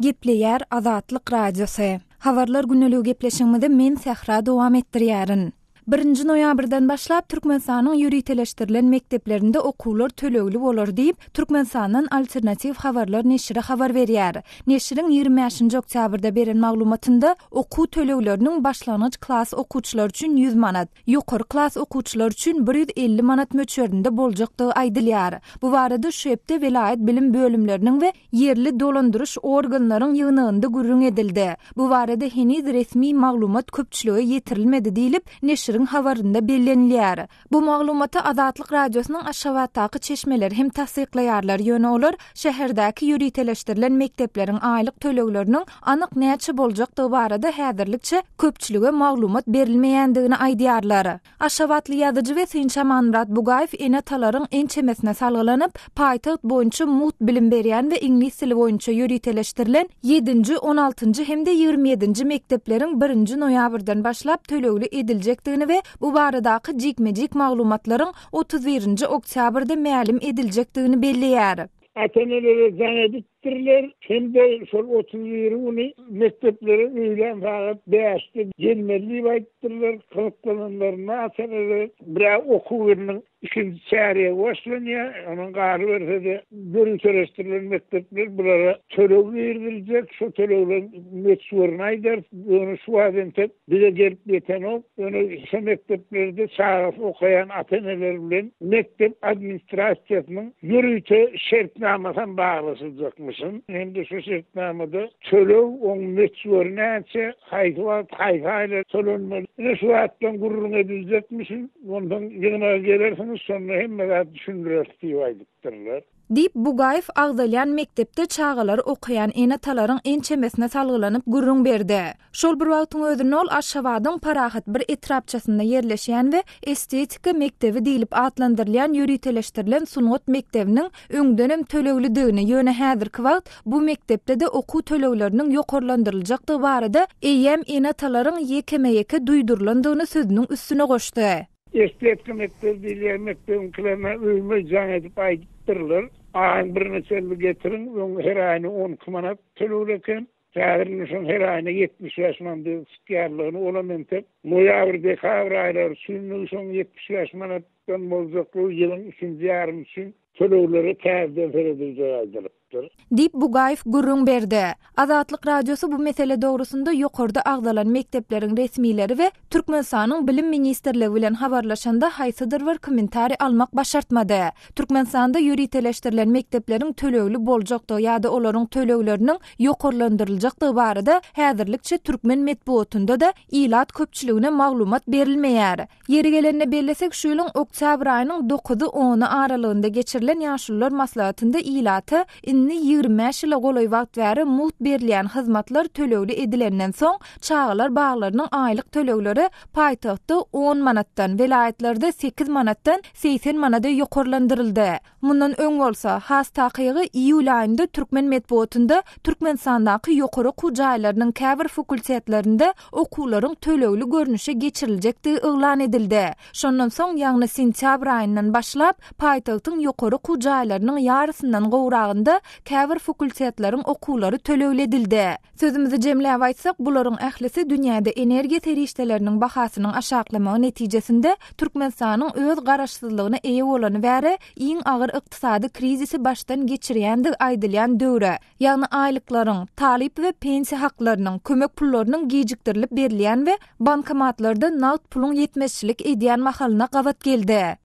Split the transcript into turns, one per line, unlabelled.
Gepleýär Azatlyk Radiosu. Habarlar güneligi gepleşigimizde men Sehra dowam etdirýärin. 1 noýabrdan başlap Türkmenistanyň ýürüteleşdirilen mekdeplerinde okuwlar tölegli bolar diýip Türkmenistanyň Alternativ Habarlar neşri habar berýär. Neşriň 25 oktýabrda beren maglumatynda okuw tölegleriniň başlanyç klass okuwçylar üçin 100 manat, ýokary klass okuwçylar üçin 150 manat möçberinde boljakdygy aýdylýar. Bu barada şu hepde vilayet bilim bölümleriniň we yerli dolandyryş organlarynyň ýygnygynda gürrüň edildi. Bu barada heniz resmi maglumat köpçülige ýetirilmedi diýilip neşriň habarynda bellenilýär. Bu maglumata Azatlyk Radiosynyň Aşgabatdaky çeşmeler hem tasdiklaýarlar ýöne olar şäherdäki ýürüteleşdirilen mekdepleriň aýlyk tölegleriniň anyk näçe boljakdygy barada häzirlikçe köpçülige maglumat berilmeýändigini aýdýarlar. Aşgabatly ýazyjy we Sinçaman Murat Bugaýew enatalaryň ençemesine salgylanyp paýtaht boýunça mut bilim berýän we ingliz tili boýunça ýürüteleşdirilen 7-nji, 16-njy hem de 27-nji mekdepleriň 1 noýabrdan başlap tölegli ediljekdigini we bu baradaky jikmejik maglumatlaryň 31 oktýabrda mälim ediljekdigini belleýär.
Atanelere zan edittirler, hem de şol 31 uni mektepleri öýlen faqat beýişdi gelmeli aýtdyrlar, kılıklananlaryna atanelere bir okuwynyň ikinji çäreğe başlanýar, onuň gary berse görüntüleşdirilen mektepler bulara töleg beriljek, şu tölegler meçhur aýdar, onu şu adente bize gelip ýeten ol, onu şu mekteplerde çağırıp okayan ataneler bilen mektep administrasiýasynyň ýürüýte şertnamasyna baglasyljakmyşyn. Hem de şu şertnamada töleg oň meçhur näçe haýfa tölenmeli. Şu atdan gurrun ediljekmişin, ondan ýygyna gelersiň sonra hemme düşündürýär diýip
Dip Bugaýew Agdalyan mektepde çağalar okuyan enatalaryň ençemesine salgylanyp gurrun berdi. Şol bir wagtyň özünde ol Aşgabatyň parahat bir etrapçasynda ýerleşýän we estetika mektebi diýilip atlandyrylýan ýürüteleşdirilen Sungat mektebiniň öňdenem töleglidigini ýöne häzirki wagt bu mektepde de okuw tölegleriniň ýokarlandyryljakdygy barada eýem enatalaryň ýekeme-ýeke duýdurulandygyny sözüniň üstüne goşdy.
Estetika mektebi diýilýän mektebinkilerine öýme jan edip aýdypdyrlar. Aýyň bir neçeli getirin, her aýyny 10 manat töleglerken, häzirki şol her aýyna 75 manat istiýarlygyny olan mentep, noýabr, dekabr aýlary şunu şoň 75 manatdan boljakly ýylyň 2-nji ýarym üçin tölegleri täzeden berilýär aýdylypdyr.
Dip Bugaýew gurrun berdi. Azatlyk Radiosu bu mesele dogrusunda ýokarda agdalan mektepleriň resmileri we Türkmenistanyň bilim ministrligi bilen habarlaşanda haýsydyr bir kommentari almak başartmady. Türkmenistanda ýürüteleşdirilen mektepleriň tölegli boljakdygy ýa-da olaryň tölegleriniň ýokarlandyryljakdygy barada häzirlikçe türkmen medeniýetinde de ilat köpçüligine maglumat berilmeýär. Ýeri gelende bellesek şu ýylyň oktyabr aýynyň 9-10 aralygynda geçirilen ýaşullar maslahatynda ilaty 25 ýyla golay wagt bäri mut berilýän hyzmatlar tölegli edilenden soň çağalar baglarynyň aýlyk tölegleri paýtagtda 10 manatdan, vilayetlerde 8 manatdan 80 manata ýokarlandyryldy. Mundan öň bolsa, has takygy iýul aýynda türkmen medeniýetinde Türkmenistandaky ýokary okuw jaýlarynyň käbir fakultetlerinde okuwlaryň tölegli görnüşe geçiriljekdigi yglan edildi. Şondan soň ýagny sentýabr aýyndan başlap paýtagtyň ýokary okuw jaýlarynyň ýarysyndan gowragynda käbir fakultetleriň okuwlary tölegli edildi. Sözümizi jemläp aýtsak, bularyň ählisi dünýäde energiýa terişdeleriniň bahasynyň aşaklamagy netijesinde Türkmenistanyň öz garaşsyzlygyna eýe bolany bäri iň agyr ykdysady krizisi başdan geçirýändigi aýdylýan döwre, ýagny aýlyklaryň, talip we pensiýa haklarynyň, kömek pullarynyň gejikdirilip berilýän we bankomatlarda naqd pulun ýetmezçilik edýän mahalyna gabat geldi.